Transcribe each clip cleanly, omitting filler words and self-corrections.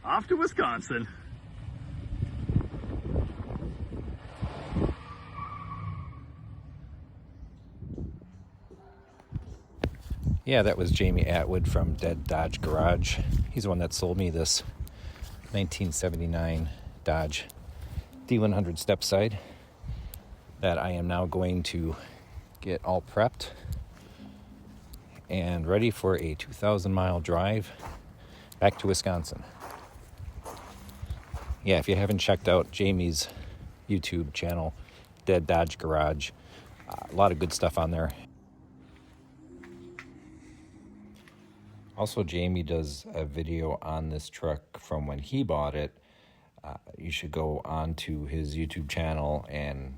off to Wisconsin. Yeah, that was Jamie Atwood from Dead Dodge Garage. He's the one that sold me this 1979 Dodge D100 step-side that I am now going to get all prepped and ready for a 2,000-mile drive back to Wisconsin. Yeah, if you haven't checked out Jamie's YouTube channel, Dead Dodge Garage, a lot of good stuff on there. Also, Jamie does a video on this truck from when he bought it. You should go on to his YouTube channel and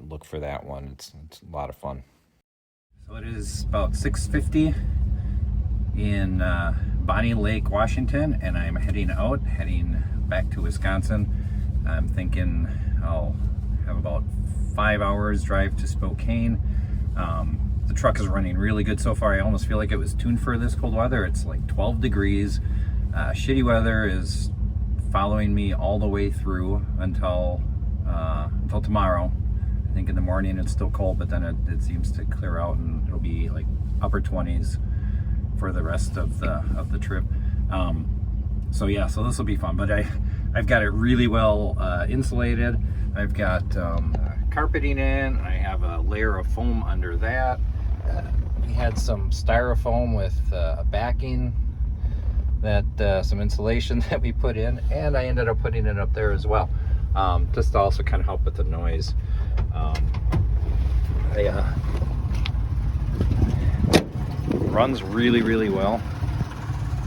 look for that one. It's a lot of fun. So it is about 6:50 in Bonnie Lake, Washington, and I'm heading back to Wisconsin. I'm thinking I'll have about 5 hours drive to Spokane. The truck is running really good so far. I almost feel like it was tuned for this cold weather. It's like 12 degrees. Shitty weather is following me all the way through until tomorrow. I think in the morning it's still cold, but then it seems to clear out and it'll be like upper 20s for the rest of the trip. So yeah, so this will be fun. But I've got it really well insulated. I've got carpeting in. I have a layer of foam under that. We had some styrofoam with a backing, that some insulation that we put in, and I ended up putting it up there as well, just to also kind of help with the noise. Runs really well.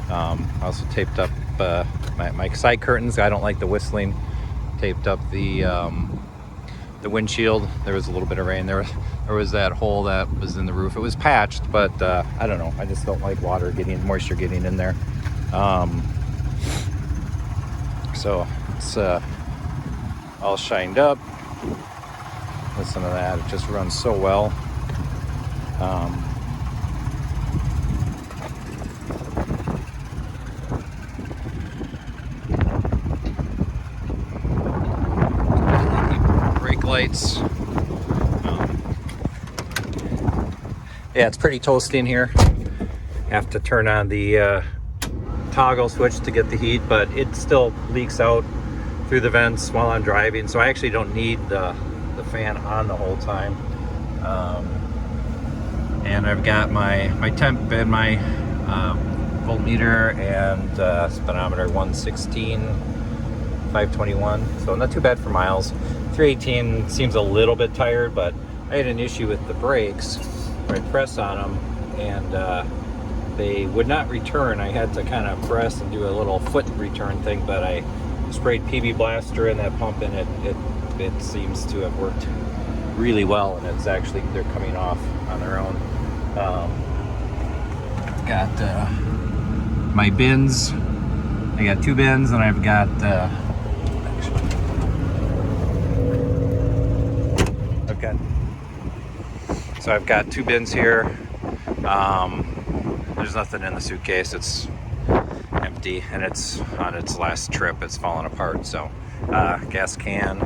I also taped up my side curtains. I don't like the whistling. Taped up the windshield. There was a little bit of rain. There was that hole that was in the roof. It was patched, but I don't know. I just don't like moisture getting in there. So it's all shined up. Listen to that. It just runs so well. Brake lights. Yeah, it's pretty toasty in here. Have to turn on the toggle switch to get the heat, but it still leaks out through the vents while I'm driving, so I actually don't need the fan on the whole time. And I've got my temp and my voltmeter and speedometer 116, 521, so not too bad for miles. 318 seems a little bit tired, but I had an issue with the brakes where I press on them and they would not return. I had to kind of press and do a little foot return thing, but I sprayed PB Blaster in that pump and it seems to have worked really well, and it's actually, they're coming off on their own. Got my bins. I got 2 bins, and I've got I've got 2 bins here. There's nothing in the suitcase. It's empty, and it's on its last trip. It's falling apart. So gas can,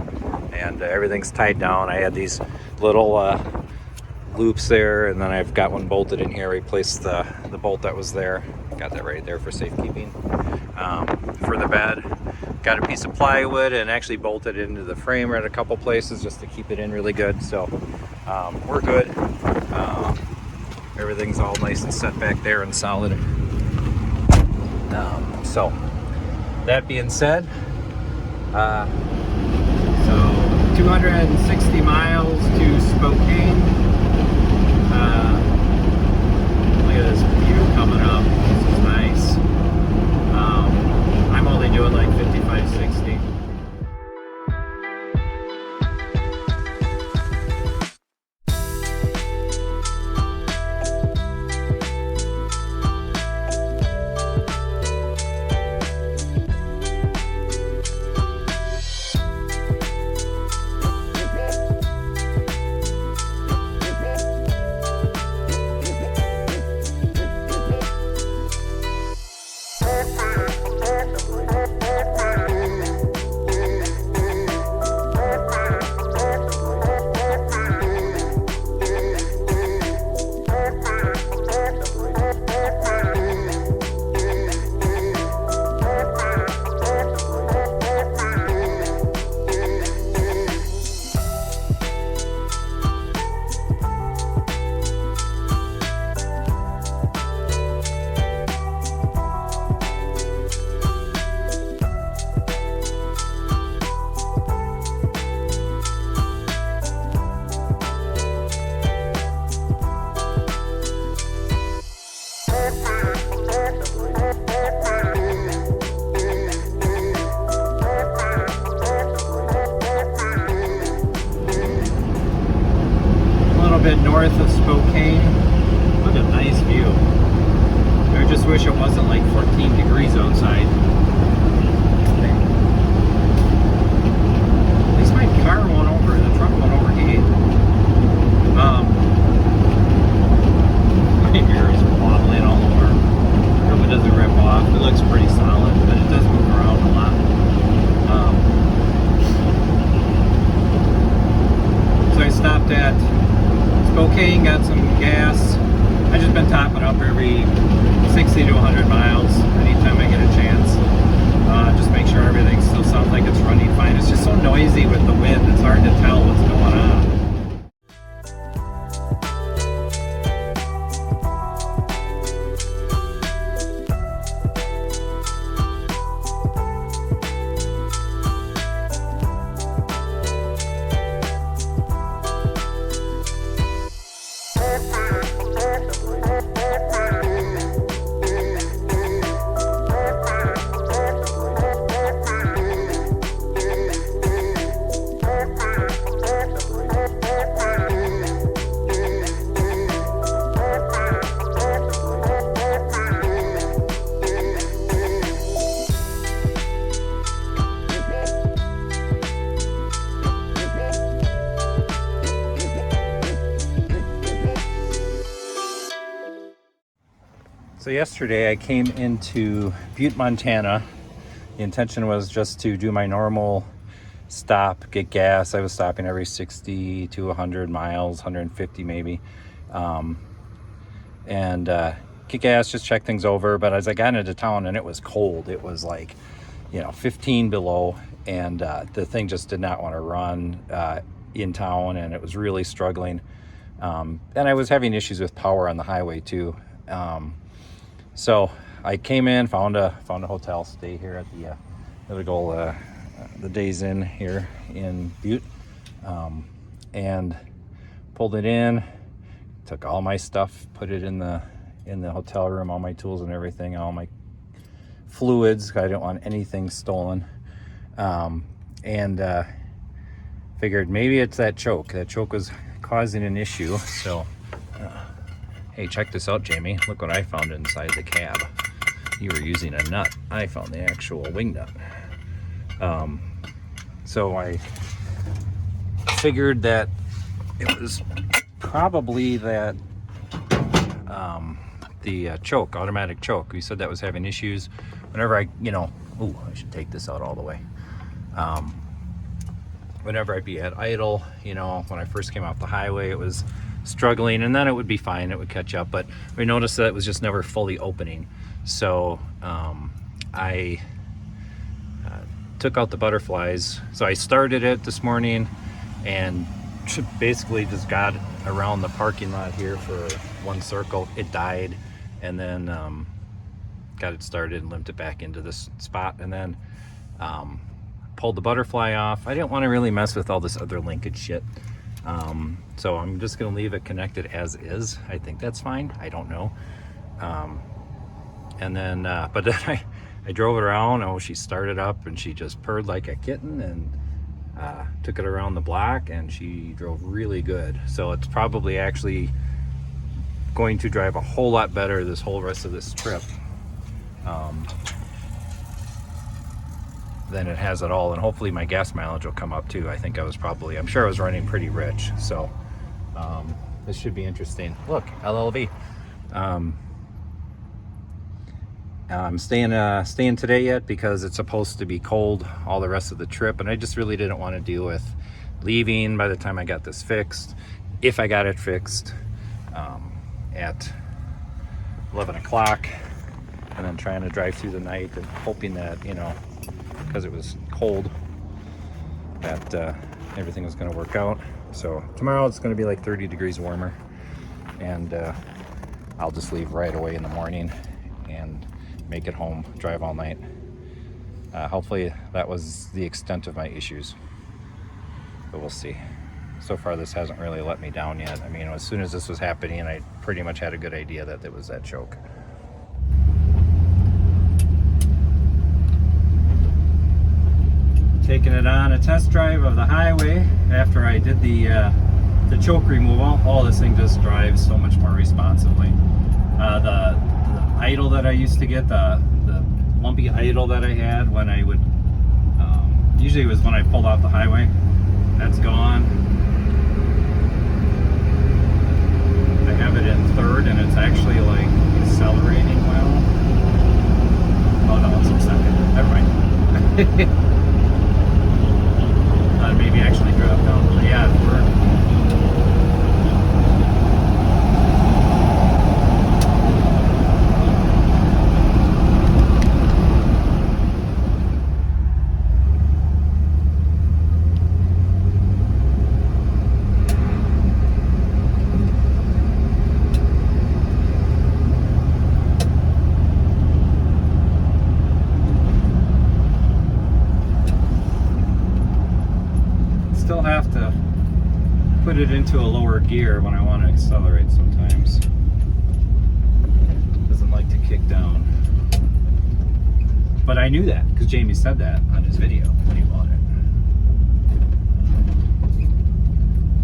and everything's tied down. I had these little loops there, and then I've got one bolted in here. Replaced the bolt that was there. Got that right there for safekeeping. For the bed, got a piece of plywood and actually bolted it into the frame at a couple places just to keep it in really good. So we're good. Everything's all nice and set back there and solid. So that being said, so 260 miles to Spokane. Look at this view coming up. This is nice. I'm only doing like 55, 60. yesterday I came into Butte, Montana. The intention was just to do my normal stop, get gas. I was stopping every 60 to 100 miles, 150 maybe. And get gas, just check things over. But as I got into town and it was cold, it was like, 15 below, and the thing just did not want to run in town, and it was really struggling. And I was having issues with power on the highway too. So I came in, found a hotel stay here at the Days Inn here in Butte, and pulled it in, took all my stuff, put it in the hotel room, all my tools and everything, all my fluids. I didn't want anything stolen, and figured maybe it's that choke. That choke was causing an issue. So hey, check this out, Jamie. Look what I found inside the cab. You were using a nut. I found the actual wing nut. So I figured that it was probably that the choke, automatic choke. We said that was having issues. Whenever I should take this out all the way. Whenever I'd be at idle, when I first came off the highway, it was struggling, and then it would be fine, it would catch up. But we noticed that it was just never fully opening. So I took out the butterflies. So I started it this morning and basically just got around the parking lot here for one circle. It died, and then got it started and limped it back into this spot, and then pulled the butterfly off. I didn't want to really mess with all this other linkage shit. So I'm just going to leave it connected as is. I think that's fine. I don't know. And then, but then I drove it around. Oh, she started up and she just purred like a kitten, and took it around the block, and she drove really good. So it's probably actually going to drive a whole lot better this whole rest of this trip than it has at all. And hopefully my gas mileage will come up too. I'm sure I was running pretty rich. So this should be interesting. Look, LLV. I'm staying today yet because it's supposed to be cold all the rest of the trip, and I just really didn't want to deal with leaving by the time I got this fixed. If I got it fixed at 11 o'clock, and then trying to drive through the night and hoping that, because it was cold, that everything was going to work out. So tomorrow it's going to be like 30 degrees warmer, and I'll just leave right away in the morning and make it home, drive all night. Hopefully that was the extent of my issues, but we'll see. So far this hasn't really let me down yet. I mean, as soon as this was happening, I pretty much had a good idea that it was that choke. Taking it on a test drive of the highway after I did the choke removal. Oh, this thing just drives so much more responsibly. The idle that I used to get, the lumpy idle that I had when I would, usually it was when I pulled off the highway, that's gone. I have it in third, and it's actually like accelerating well. Oh no, it's in second. Never mind. Maybe actually drop down. Yeah, it worked. Have to put it into a lower gear when I want to accelerate sometimes. It doesn't like to kick down. But I knew that because Jamie said that on his video when he bought it.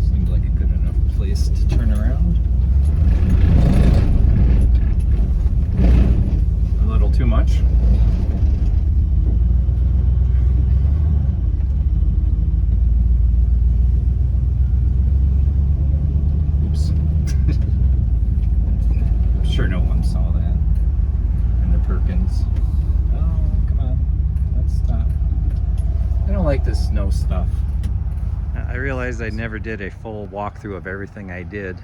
Seemed like a good enough place to turn around. A little too much. Sure no one saw that. like the snow stuff. I realized I never did a full walkthrough of everything I did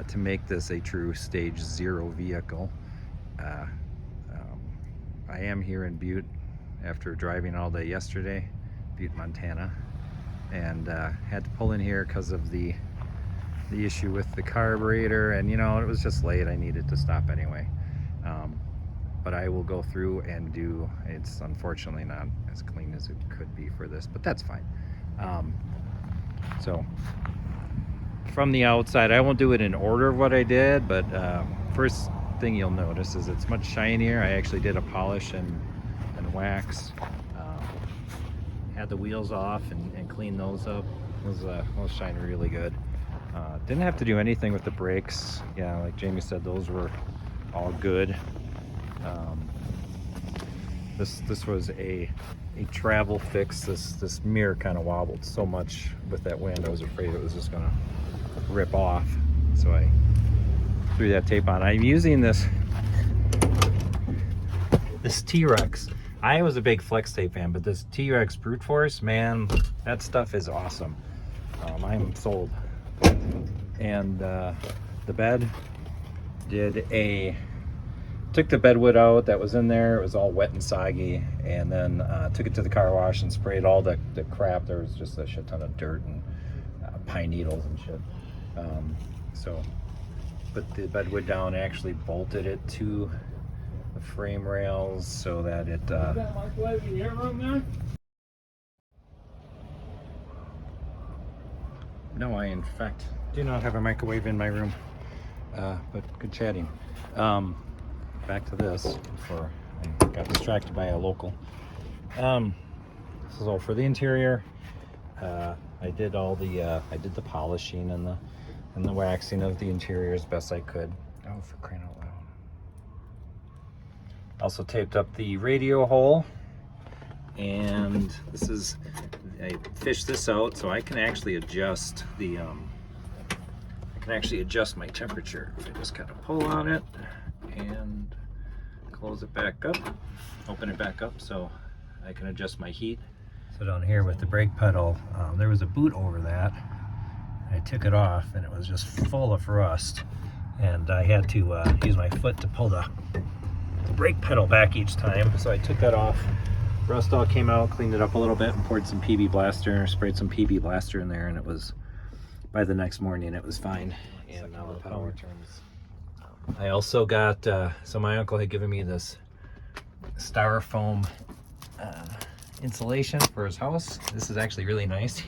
to make this a true stage 0 vehicle. I am here in Butte after driving all day yesterday, Butte, Montana, and had to pull in here because of the issue with the carburetor, and you know, it was just late. I needed to stop anyway. But I will go through and do, it's unfortunately not as clean as it could be for this, but that's fine. So from the outside, I won't do it in order of what I did, but first thing you'll notice is it's much shinier. I actually did a polish and wax. Had the wheels off and cleaned those up. Those shine really good. Didn't have to do anything with the brakes. Yeah, like Jamie said, those were all good. This was a travel fix. This mirror kind of wobbled so much with that wind, I was afraid it was just gonna rip off. So I threw that tape on. I'm using this T-Rex. I was a big flex tape fan, but this T-Rex Brute Force, man, that stuff is awesome. I'm sold. And the bed, took the bedwood out that was in there. It was all wet and soggy, and then took it to the car wash and sprayed all the crap. There was just a shit ton of dirt and pine needles and shit. So put the bedwood down, actually bolted it to the frame rails so that it got a microwave in your room there? No, I in fact do not have a microwave in my room, but good chatting. Back to this before I got distracted by a local. So for the interior, I did the polishing and the waxing of the interior as best I could. Oh, for crying out loud. Also taped up the radio hole, and I fished this out so I can actually adjust my temperature. If I just kind of pull on it and close it back up, open it back up so I can adjust my heat. So down here with the brake pedal, there was a boot over that. I took it off and it was just full of rust, and I had to use my foot to pull the brake pedal back each time. So I took that off. Rust all came out, cleaned it up a little bit, and poured some PB Blaster, sprayed some PB Blaster in there, and it was, by the next morning, it was fine. And now the power turns. I also got, so my uncle had given me this styrofoam insulation for his house. This is actually really nice.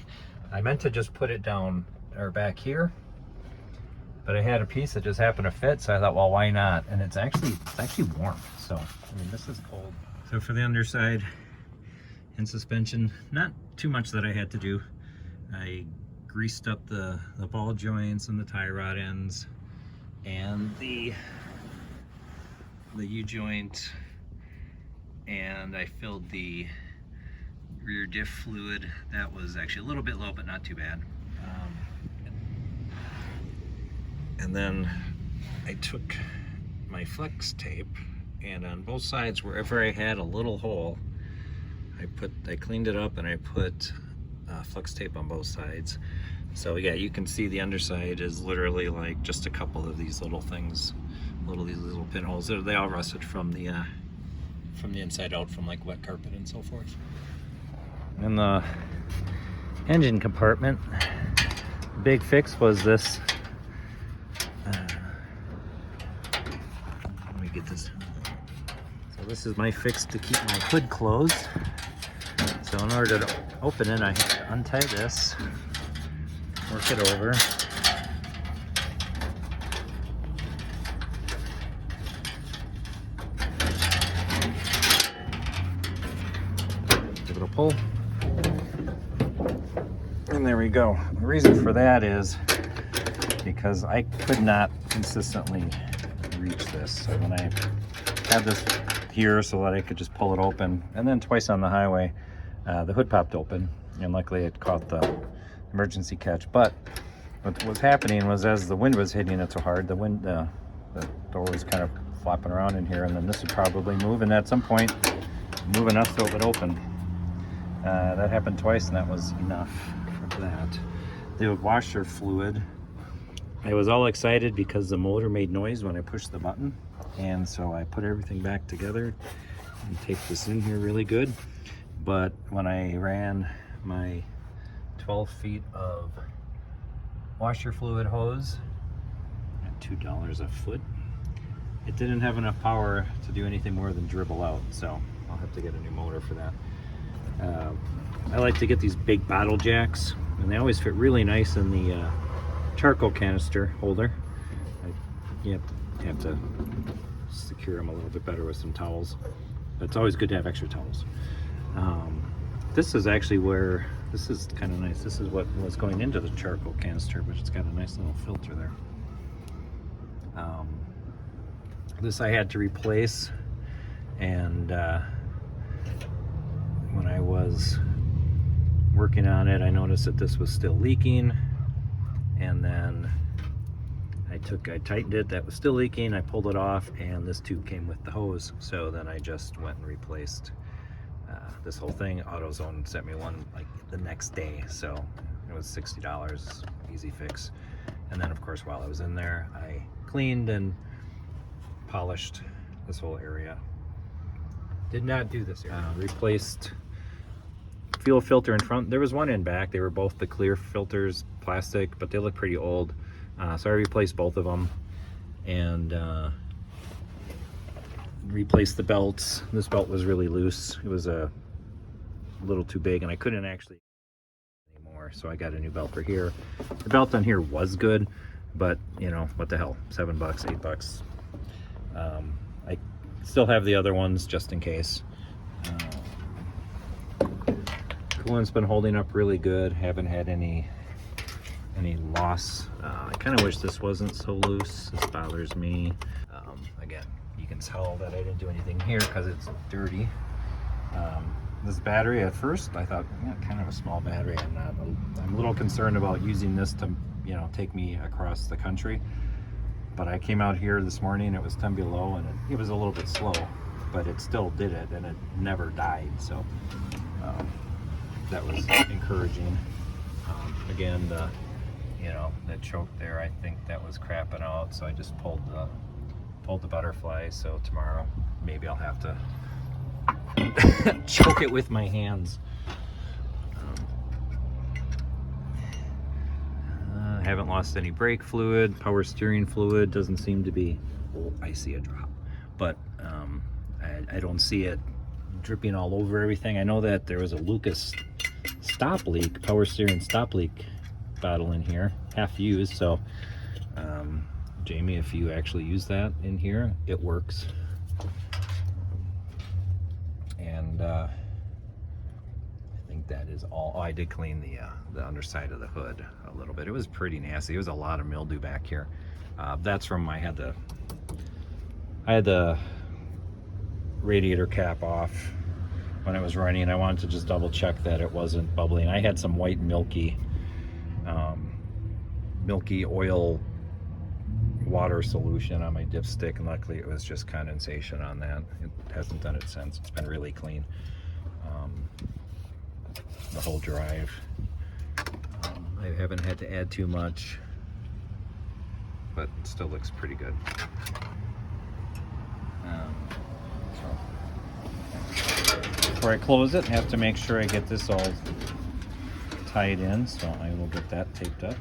I meant to just put it down or back here, but I had a piece that just happened to fit, so I thought, well, why not? And it's actually warm. So I mean, this is cold. So for the underside and suspension, not too much that I had to do. I greased up the ball joints and the tie rod ends and the U-joint, and I filled the rear diff fluid. That was actually a little bit low, but not too bad. And then I took my flex tape, and on both sides, wherever I had a little hole, I cleaned it up and I put flex tape on both sides. So yeah, you can see the underside is literally like just a couple of these little things, these little pinholes. They all rusted from the inside out from like wet carpet and so forth. In the engine compartment, big fix was this. Let me get this. So this is my fix to keep my hood closed. So in order to open it, I have to untie this, work it over. Give it a pull. And there we go. The reason for that is because I could not consistently reach this. So when I had this here so that I could just pull it open, and then twice on the highway, the hood popped open, and luckily it caught the emergency catch. But what was happening was, as the wind was hitting it so hard, the door was kind of flopping around in here, and then this would probably move, and at some point move enough so it would open. That happened twice, and that was enough for that. The washer fluid, I was all excited because the motor made noise when I pushed the button, and so I put everything back together and taped this in here really good. But when I ran my 12 feet of washer fluid hose at $2 a foot, it didn't have enough power to do anything more than dribble out, so I'll have to get a new motor for that. I like to get these big bottle jacks, and they always fit really nice in the charcoal canister holder. You have to secure them a little bit better with some towels, but it's always good to have extra towels. This is actually where, this is kind of nice. This is what was going into the charcoal canister, but it's got a nice little filter there. This I had to replace, and when I was working on it, I noticed that this was still leaking, and then I tightened it, that was still leaking, I pulled it off, and this tube came with the hose, so then I just went and replaced this whole thing. AutoZone sent me one like the next day, so it was $60, easy fix. And then of course while I was in there, I cleaned and polished this whole area. Did not do this area. Replaced fuel filter in front. There was one in back. They were both the clear filters, plastic, but they look pretty old. So I replaced both of them, and replaced the belts. This belt was really loose. It was a little too big, and I couldn't actually anymore, so I got a new belt for here. The belt on here was good, but you know, what the hell, $7, $8. I still have the other ones just in case. Coolant's been holding up really good. Haven't had any loss. I kind of wish this wasn't so loose. This bothers me. Again, you can tell that I didn't do anything here because it's dirty. This battery, at first I thought, yeah, kind of a small battery. I'm a little concerned about using this to, you know, take me across the country. But I came out here this morning, it was 10 below, and it was a little bit slow, but it still did it, and it never died. So that was encouraging. Again, that choke there, I think that was crapping out, so I just pulled the butterfly. So tomorrow maybe I'll have to choke it with my hands. I haven't lost any brake fluid. Power steering fluid doesn't seem to be, oh, I see a drop, but I don't see it dripping all over everything. I know that there was a Lucas stop leak, power steering stop leak bottle in here, half used. So Jamie, if you actually use that in here, it works. And I think that is all. Oh, I did clean the underside of the hood a little bit. It was pretty nasty. It was a lot of mildew back here. That's from, I had the radiator cap off when I was running. I wanted to just double check that it wasn't bubbling. I had some white milky oil water solution on my dipstick, and luckily it was just condensation on that. It hasn't done it since. It's been really clean. The whole drive, I haven't had to add too much, but it still looks pretty good. Before I close it, I have to make sure I get this all tied in, so I will get that taped up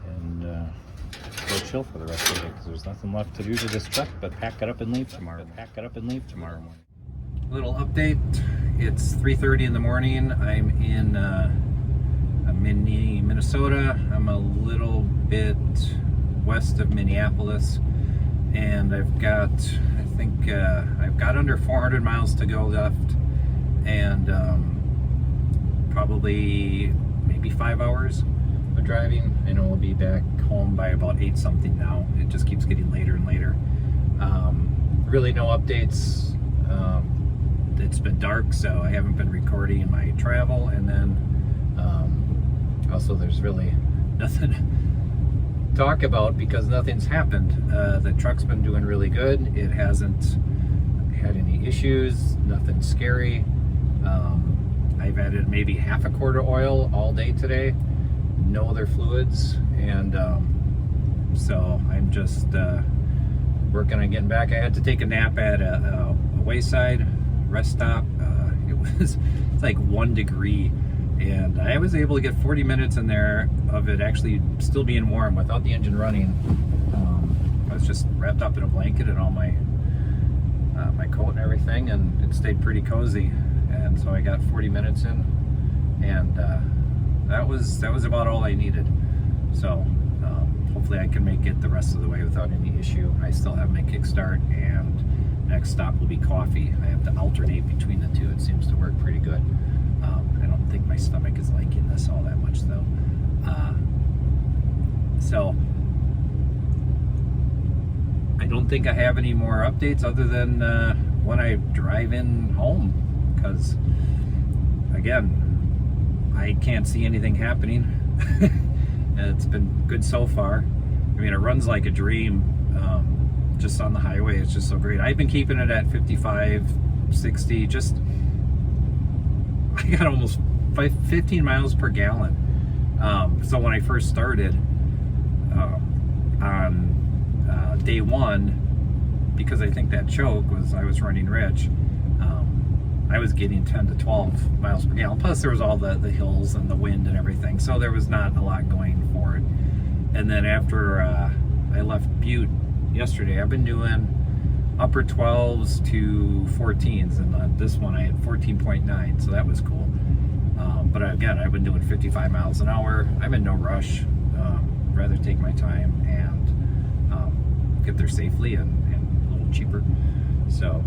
and go chill for the rest of the day, because there's nothing left to do to this truck but pack it up and leave tomorrow. Morning. Little update. It's 3:30 in the morning. I'm in Minnesota. I'm a little bit west of Minneapolis, and I've got, I think I've got under 400 miles to go left, and probably maybe 5 hours of driving, and I'll be back home by about 8 something now. It just keeps getting later and later. Really no updates. It's been dark, so I haven't been recording in my travel, and then also there's really nothing to talk about because nothing's happened. The truck's been doing really good. It hasn't had any issues, nothing scary. I've added maybe half a quart of oil all day today, no other fluids, and so I'm just working on getting back. I had to take a nap at a wayside rest stop. It's like 1 degree, and I was able to get 40 minutes in there of it actually still being warm without the engine running. I was just wrapped up in a blanket and all my my coat and everything, and it stayed pretty cozy. And so I got 40 minutes in, and that was about all I needed. So hopefully I can make it the rest of the way without any issue. I still have my kickstart, and next stop will be coffee. I have to alternate between the two. It seems to work pretty good. I don't think my stomach is liking this all that much though. So I don't think I have any more updates other than when I drive in home, because again, I can't see anything happening. It's been good so far. I mean, it runs like a dream. Just on the highway, it's just so great. I've been keeping it at 55, 60, just, I got almost 15 miles per gallon. So when I first started on day one, because I think that choke was, I was running rich, I was getting 10 to 12 miles per gallon. Plus there was all the hills and the wind and everything, so there was not a lot going for it. And then after I left Butte yesterday, I've been doing upper 12s to 14s, and on this one I had 14.9, so that was cool. But again, I've been doing 55 miles an hour. I'm in no rush. Rather take my time and get there safely and a little cheaper. So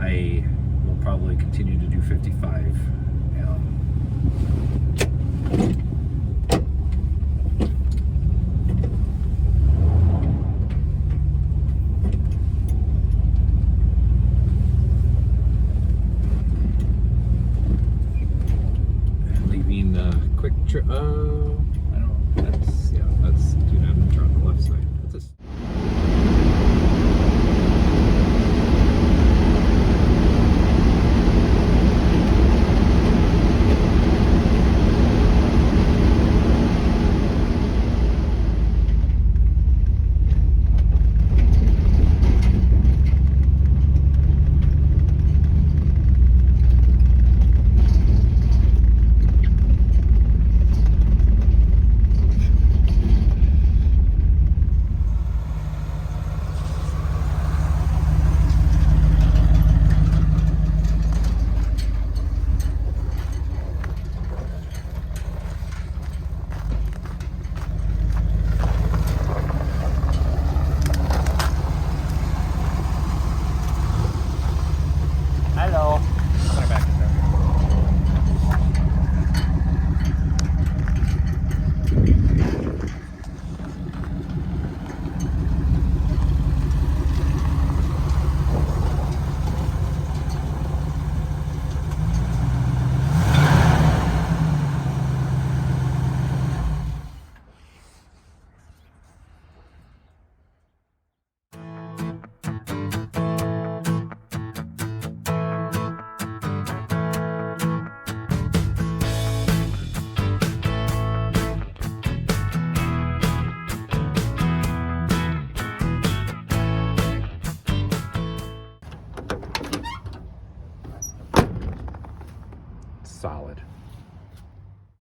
I will probably continue to do 55. Leaving quick trip.